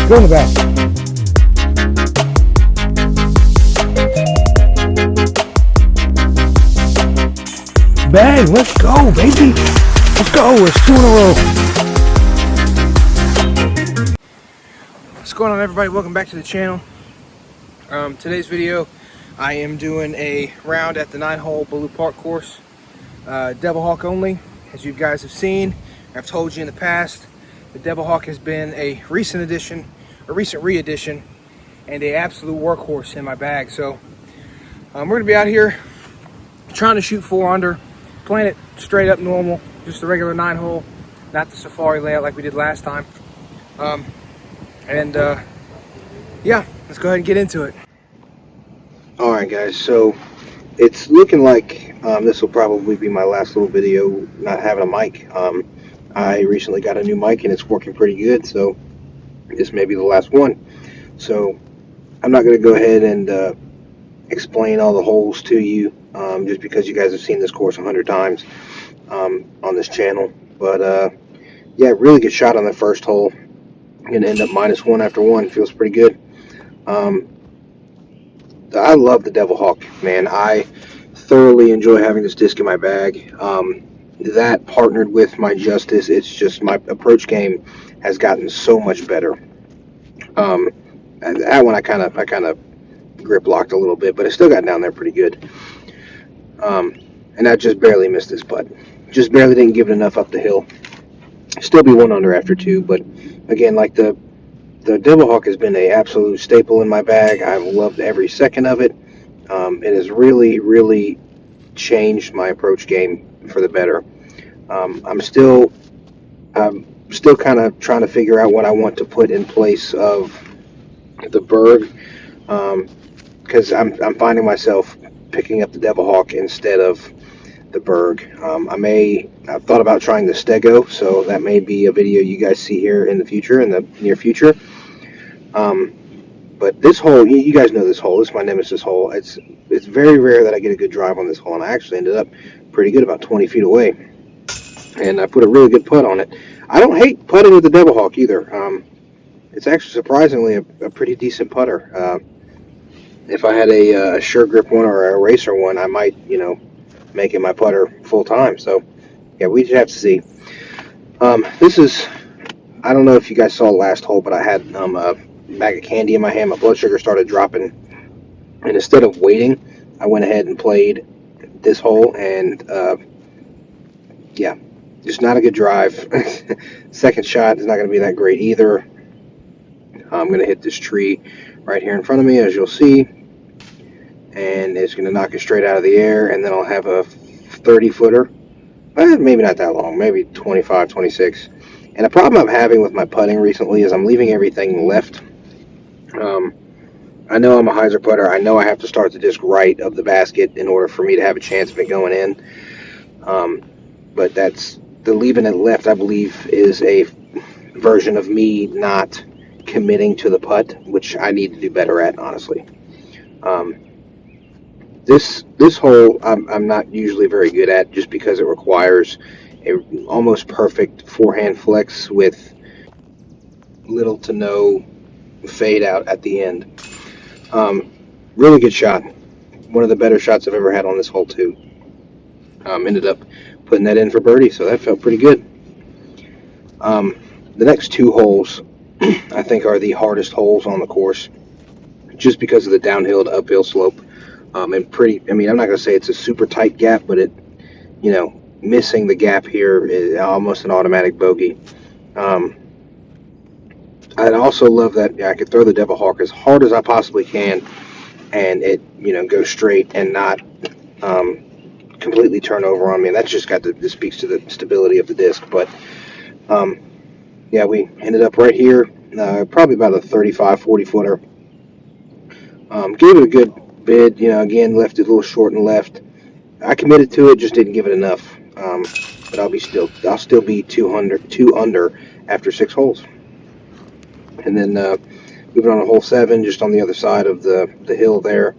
Go in the back. Bang, let's go, baby. Let's go, it's 2 in a row. What's going on, everybody? Welcome back to the channel. Today's video, I am doing a round at the 9-hole Blue Park course. Devilhawk only, as you guys have seen. I've told you in the past, the Devilhawk has been a recent addition, a recent re-edition, and a absolute workhorse in my bag. So we're gonna be out here trying to shoot 4 under, playing it straight up normal, just a regular 9-hole, not the safari layout like we did last time. Yeah, let's go ahead and get into it. All right, guys. So it's looking like this will probably be my last little video not having a mic. I recently got a new mic and it's working pretty good, so this may be the last one. So I'm not going to go ahead and explain all the holes to you, just because you guys have seen this course 100 times on this channel. But yeah, really good shot on the first hole. I'm going to end up -1 after 1. Feels pretty good. I love the Devilhawk, man. I thoroughly enjoy having this disc in my bag. That partnered with my Justice, it's just my approach game has gotten so much better. That one I kind of grip locked a little bit, but I still got down there pretty good. And I just barely missed this putt. Just barely didn't give it enough up the hill. Still be 1 under after 2, but again, like the Devilhawk has been an absolute staple in my bag. I've loved every second of it. It has really changed my approach game for the better. I'm still kind of trying to figure out what I want to put in place of the Berg, because I'm finding myself picking up the Devilhawk instead of the Berg. I've thought about trying the Stego, so that may be a video you guys see here in the future, in the near future. But this hole, you guys know this hole. This is my nemesis hole. It's very rare that I get a good drive on this hole, and I actually ended up pretty good, about 20 feet away. And I put a really good putt on it. I don't hate putting with the Devilhawk either. It's actually surprisingly a pretty decent putter. If I had a sure grip one or a racer one, I might, make it my putter full time. So yeah, we just have to see. This is, I don't know if you guys saw the last hole, but I had a bag of candy in my hand. My blood sugar started dropping, and instead of waiting, I went ahead and played this hole, and yeah, just not a good drive. Second shot is not going to be that great either. I'm going to hit this tree right here in front of me, as you'll see, and it's going to knock it straight out of the air, and then I'll have a 30-footer, maybe not that long, maybe 25, 26. And the problem I'm having with my putting recently is I'm leaving everything left. I know I'm a hyzer putter. I know I have to start the disc right of the basket in order for me to have a chance of it going in. But that's the leaving it left, I believe, is a version of me not committing to the putt, which I need to do better at, honestly. This hole I'm not usually very good at, just because it requires a almost perfect forehand flex with little to no fade out at the end. Really good shot. One of the better shots I've ever had on this hole too. Ended up putting that in for birdie, so that felt pretty good. The next 2 holes I think are the hardest holes on the course, just because of the downhill to uphill slope. I'm not going to say it's a super tight gap, but it, missing the gap here is almost an automatic bogey. I also love that I could throw the Devilhawk as hard as I possibly can, and it, go straight and not completely turn over on me. And that's just this speaks to the stability of the disc. But yeah, we ended up right here, probably about a 35, 40-footer. Gave it a good bid, again, left it a little short and left. I committed to it, just didn't give it enough. But I'll still be 2 under after 6 holes. And then moving on to hole 7, just on the other side of the hill there.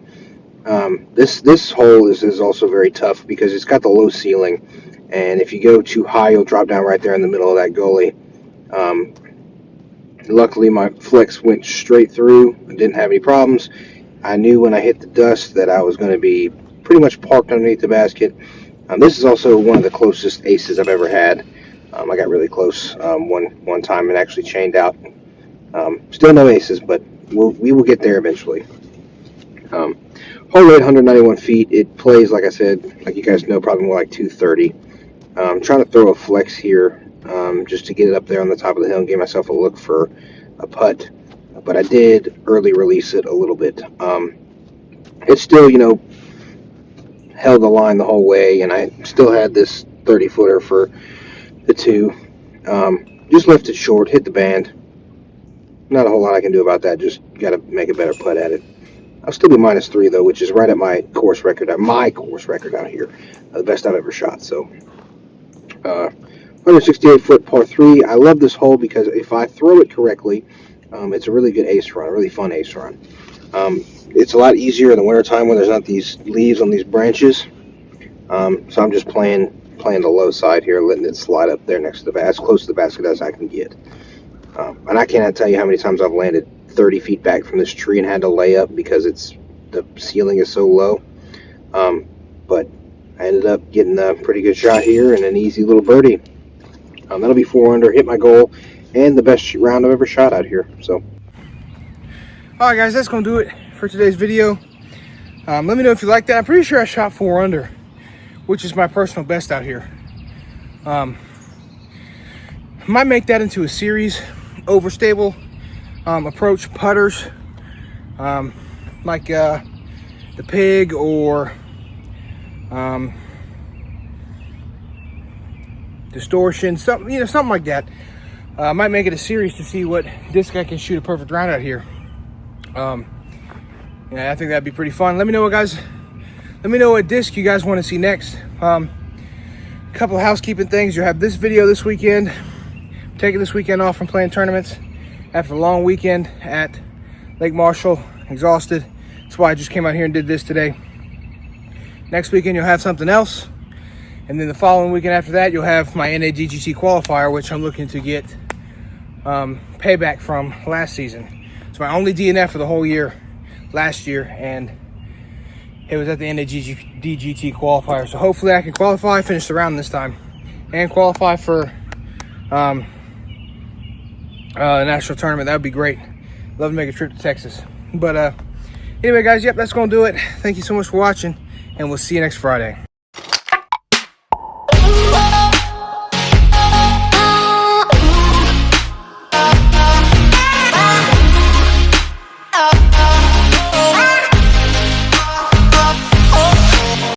This hole is also very tough because it's got the low ceiling, and if you go too high, you'll drop down right there in the middle of that gully. Luckily, my flex went straight through. I didn't have any problems. I knew when I hit the dust that I was going to be pretty much parked underneath the basket. This is also one of the closest aces I've ever had. I got really close one time and actually chained out. Still no aces, but we will get there eventually. Hole rate 191 feet. It plays, like I said, like you guys know, probably more like 230. I'm trying to throw a flex here just to get it up there on the top of the hill and give myself a look for a putt. But I did early release it a little bit. It still, held the line the whole way, and I still had this 30-footer for the 2. Just left it short, hit the band. Not a whole lot I can do about that. Just got to make a better putt at it. I'll still be -3 though, which is right at my course record. Out here, the best I've ever shot. So, 168-foot par 3. I love this hole because if I throw it correctly, it's a really good ace run, a really fun ace run. It's a lot easier in the wintertime when there's not these leaves on these branches. So I'm just playing the low side here, letting it slide up there next to the basket, as close to the basket as I can get. And I cannot tell you how many times I've landed 30 feet back from this tree and had to lay up because the ceiling is so low. But I ended up getting a pretty good shot here and an easy little birdie. That'll be 4 under, hit my goal, and the best round I've ever shot out here. So, all right, guys, that's gonna do it for today's video. Let me know if you like that. I'm pretty sure I shot 4 under, which is my personal best out here. Might make that into a series. Overstable approach putters, like the Pig or Distortion, something like that. Might make it a series to see what this guy can shoot a perfect round out here. Yeah, I think that'd be pretty fun. Let me know, guys. Let me know what disc you guys want to see next. A couple of housekeeping things. You'll have this video this weekend. I'm taking this weekend off from playing tournaments after a long weekend at Lake Marshall. Exhausted. That's why I just came out here and did this today. Next weekend you'll have something else. And then the following weekend after that, you'll have my NADGT qualifier, which I'm looking to get payback from last season. It's my only DNF for the whole year last year, and it was at the NADGT qualifier. So hopefully I can qualify, finish the round this time, and qualify for the national tournament. That would be great. Love to make a trip to Texas. But anyway, guys, yep, that's going to do it. Thank you so much for watching, and we'll see you next Friday.